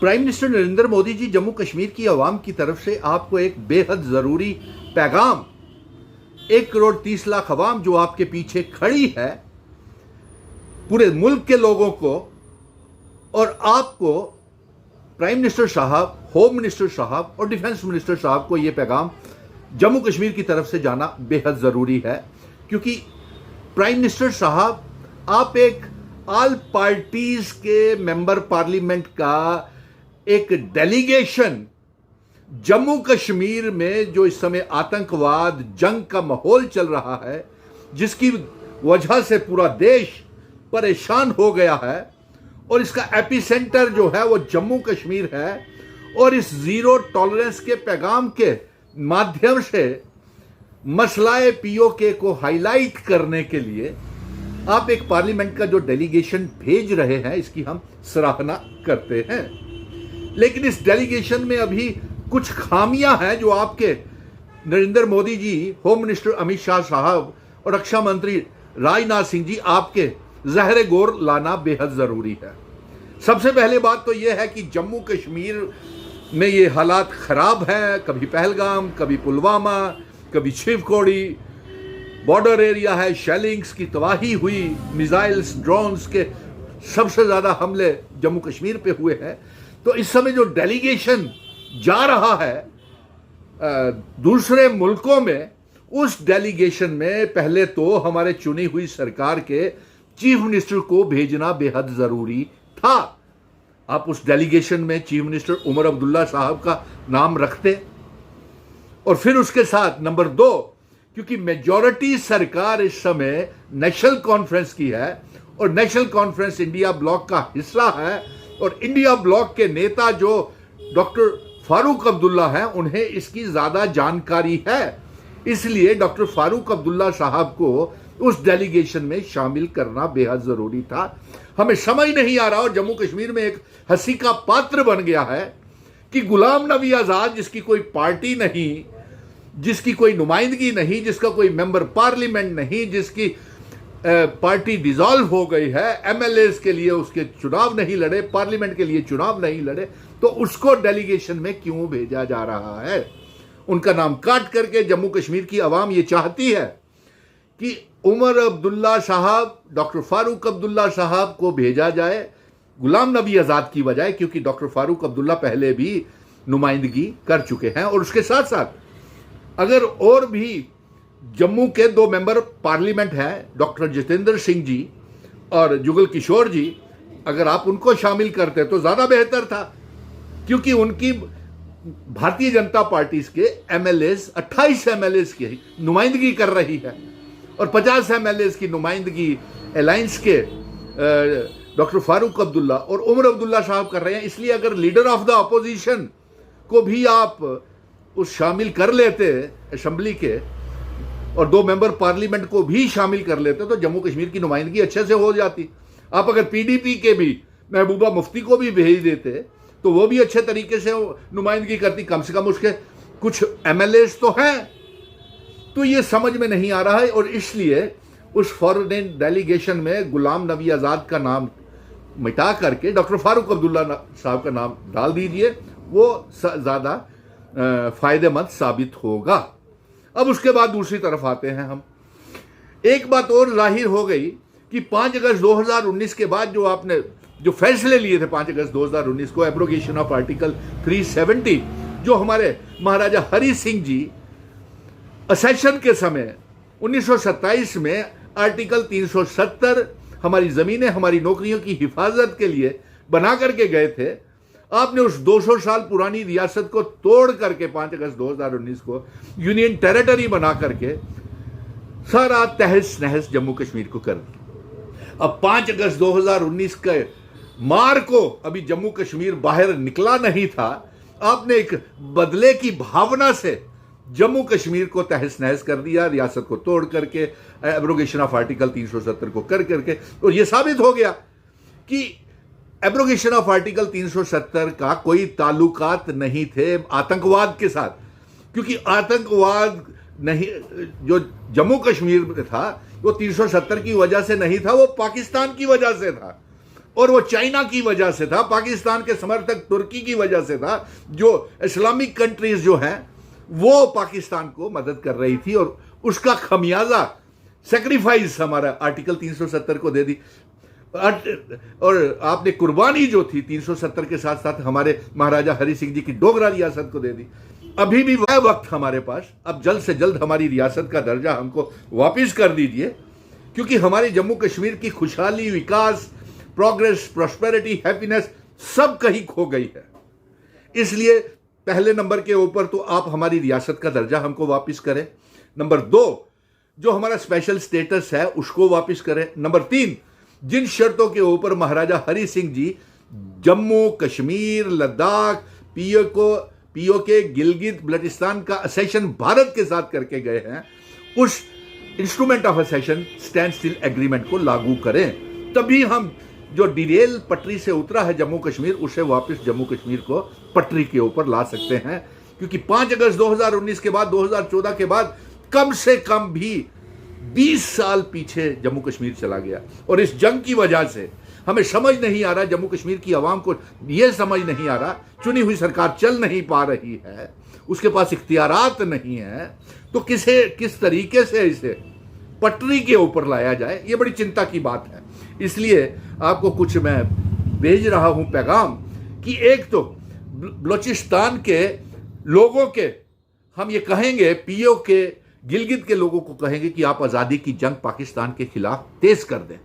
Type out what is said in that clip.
Prime minister Narendra Modi ji, Jammu Kashmir की आवाम की तरफ से आपको एक बेहद ज़रूरी पैगाम, 1,30,00,000 आवाम जो आपके पीछे खड़ी है, पूरे मुल्क के लोगों को और आपको प्राइम मिनिस्टर साहब, होम मिनिस्टर साहब और डिफेंस मिनिस्टर साहब को यह पैगाम जम्मू कश्मीर की तरफ से जाना बेहद ज़रूरी है। क्योंकि प्राइम मिनिस्टर साहब, आप एक ऑल पार्टीज के मेंबर पार्लियामेंट का एक डेलीगेशन जम्मू कश्मीर में जो इस समय आतंकवाद, जंग का माहौल चल रहा है, जिसकी वजह से पूरा देश परेशान हो गया है और इसका एपिसेंटर जो है वो जम्मू कश्मीर है, और इस जीरो टॉलरेंस के पैगाम के माध्यम से मसलाए पीओके को हाईलाइट करने के लिए आप एक पार्लियामेंट का जो डेलीगेशन भेज रहे हैं, इसकी हम सराहना करते हैं। लेकिन इस डेलीगेशन में अभी कुछ खामियां हैं जो आपके नरेंद्र मोदी जी, होम मिनिस्टर अमित शाह साहब और रक्षा मंत्री राजनाथ सिंह जी आपके ज़हरे गौर लाना बेहद ज़रूरी है। सबसे पहले बात तो यह है कि जम्मू कश्मीर में ये हालात ख़राब हैं। कभी पहलगाम, कभी पुलवामा, कभी शिवखोड़ी बॉर्डर एरिया है, शेलिंग्स की तबाही हुई, मिसाइल्स, ड्रोन्स के सबसे ज़्यादा हमले जम्मू कश्मीर पे हुए हैं। तो इस समय जो डेलीगेशन जा रहा है दूसरे मुल्कों में, उस डेलीगेशन में पहले तो हमारे चुनी हुई सरकार के चीफ मिनिस्टर को भेजना बेहद ज़रूरी था। आप उस डेलीगेशन में चीफ मिनिस्टर उमर अब्दुल्ला साहब का नाम रखते, और फिर उसके साथ नंबर 2, क्योंकि मेजॉरिटी सरकार इस समय नेशनल कॉन्फ्रेंस की है और नेशनल कॉन्फ्रेंस इंडिया ब्लॉक का हिस्सा है, और इंडिया ब्लॉक के नेता जो डॉक्टर फारूक अब्दुल्ला हैं, उन्हें इसकी ज़्यादा जानकारी है। इसलिए डॉक्टर फारूक अब्दुल्ला साहब को उस डेलीगेशन में शामिल करना बेहद ज़रूरी था। हमें समझ नहीं आ रहा, और जम्मू कश्मीर में एक हंसी का पात्र बन गया है कि गुलाम नबी आज़ाद, जिसकी कोई पार्टी नहीं, जिसकी कोई नुमाइंदगी नहीं, जिसका कोई मेंबर पार्लियामेंट नहीं, जिसकी पार्टी डिसॉल्व हो गई है, एमएलएस के लिए उसके चुनाव नहीं लड़े, पार्लियामेंट के लिए चुनाव नहीं लड़े, तो उसको डेलीगेशन में क्यों भेजा जा रहा है? उनका नाम काट करके जम्मू कश्मीर की आवाम ये चाहती है कि उमर अब्दुल्ला साहब, डॉक्टर फारूक अब्दुल्ला साहब को भेजा जाए गुलाम नबी आज़ाद की बजाय, क्योंकि डॉक्टर फारूक अब्दुल्ला पहले भी नुमाइंदगी कर चुके हैं। और उसके साथ साथ अगर और भी जम्मू के 2 मेंबर पार्लियामेंट हैं, डॉक्टर जितेंद्र सिंह जी और जुगल किशोर जी, अगर आप उनको शामिल करते तो ज़्यादा बेहतर था, क्योंकि उनकी भारतीय जनता पार्टी के एमएलएस 28 एमएलएस की नुमाइंदगी कर रही है और 50 एमएलएस की नुमाइंदगी अलायंस के डॉक्टर फारूक अब्दुल्ला और उमर अब्दुल्ला साहब कर रहे हैं। इसलिए अगर लीडर ऑफ द अपोजिशन को भी आप उस शामिल कर लेते असेंबली के, और 2 मेंबर पार्लियामेंट को भी शामिल कर लेते, तो जम्मू कश्मीर की नुमाइंदगी अच्छे से हो जाती। आप अगर पीडीपी के भी महबूबा मुफ्ती को भी भेज देते तो वो भी अच्छे तरीके से नुमाइंदगी करती, कम से कम उसके कुछ एमएलएस तो हैं। तो ये समझ में नहीं आ रहा है, और इसलिए उस फॉरेन डेलीगेशन में गुलाम नबी आज़ाद का नाम मिटा करके डॉक्टर फारूक अब्दुल्ला साहब का नाम डाल दीजिए, वो ज़्यादा फ़ायदेमंद साबित होगा। अब उसके बाद दूसरी तरफ आते हैं हम। एक बात और जाहिर हो गई कि 5 अगस्त 2019 के बाद जो आपने जो फैसले लिए थे 5 अगस्त 2019 को, एब्रोगेशन ऑफ आर्टिकल 370, जो हमारे महाराजा हरि सिंह जी असेशन के समय 1927 में आर्टिकल 370 हमारी ज़मीनें, हमारी नौकरियों की हिफाजत के लिए बना करके गए थे, आपने उस 200 साल पुरानी रियासत को तोड़ करके 5 अगस्त 2019 को यूनियन टेरिटरी बना करके सारा तहस नहस जम्मू कश्मीर को कर दिया। अब 5 अगस्त 2019 के मार को अभी जम्मू कश्मीर बाहर निकला नहीं था, आपने एक बदले की भावना से जम्मू कश्मीर को तहस नहस कर दिया, रियासत को तोड़ करके, एब्रोगेशन ऑफ आर्टिकल 370 को कर करके। और यह साबित हो गया कि एब्रोगेशन ऑफ आर्टिकल 370 का कोई ताल्लुकात नहीं थे आतंकवाद के साथ, क्योंकि आतंकवाद नहीं जो जम्मू कश्मीर में था वो 370 की वजह से नहीं था, वो पाकिस्तान की वजह से था। और वो चाइना की वजह से था, पाकिस्तान के समर्थक तुर्की की वजह से था, जो इस्लामिक कंट्रीज जो हैं वो पाकिस्तान को मदद कर रही थी, और उसका खमियाजा सेक्रीफाइस हमारा आर्टिकल 370 को दे दी। और आपने कुर्बानी जो थी 370 के साथ साथ हमारे महाराजा हरि सिंह जी की डोगरा रियासत को दे दी। अभी भी वह वक्त हमारे पास, अब जल्द से जल्द हमारी रियासत का दर्जा हमको वापस कर दीजिए, क्योंकि हमारे जम्मू कश्मीर की खुशहाली, विकास, प्रोग्रेस, प्रॉस्पेरिटी, हैप्पीनेस सब कहीं खो गई है। इसलिए पहले नंबर के ऊपर तो आप हमारी रियासत का दर्जा हमको वापस करें। नंबर 2, जो हमारा स्पेशल स्टेटस है उसको वापस करें। नंबर 3, जिन शर्तों के ऊपर महाराजा हरि सिंह जी जम्मू कश्मीर, लद्दाख, पीओके, गिलगित बल्टिस्तान का असेशन भारत के साथ करके गए हैं, उस instrument of accession standstill agreement को लागू करें। तभी हम जो डिरेल पटरी से उतरा है जम्मू कश्मीर, उसे वापस जम्मू कश्मीर को पटरी के ऊपर ला सकते हैं। क्योंकि 5 अगस्त 2019 के बाद, 2014 के बाद कम से कम भी 20 साल पीछे जम्मू कश्मीर चला गया। और इस जंग की वजह से हमें समझ नहीं आ रहा, जम्मू कश्मीर की आवाम को यह समझ नहीं आ रहा, चुनी हुई सरकार चल नहीं पा रही है, उसके पास इख्तियारात नहीं है, तो किस तरीके से इसे पटरी के ऊपर लाया जाए, ये बड़ी चिंता की बात है। इसलिए आपको कुछ मैं भेज रहा हूं पैगाम कि एक तो बलूचिस्तान के लोगों के हम ये कहेंगे, पीओके गिलगित के लोगों को कहेंगे कि आप आज़ादी की जंग पाकिस्तान के खिलाफ तेज कर दें।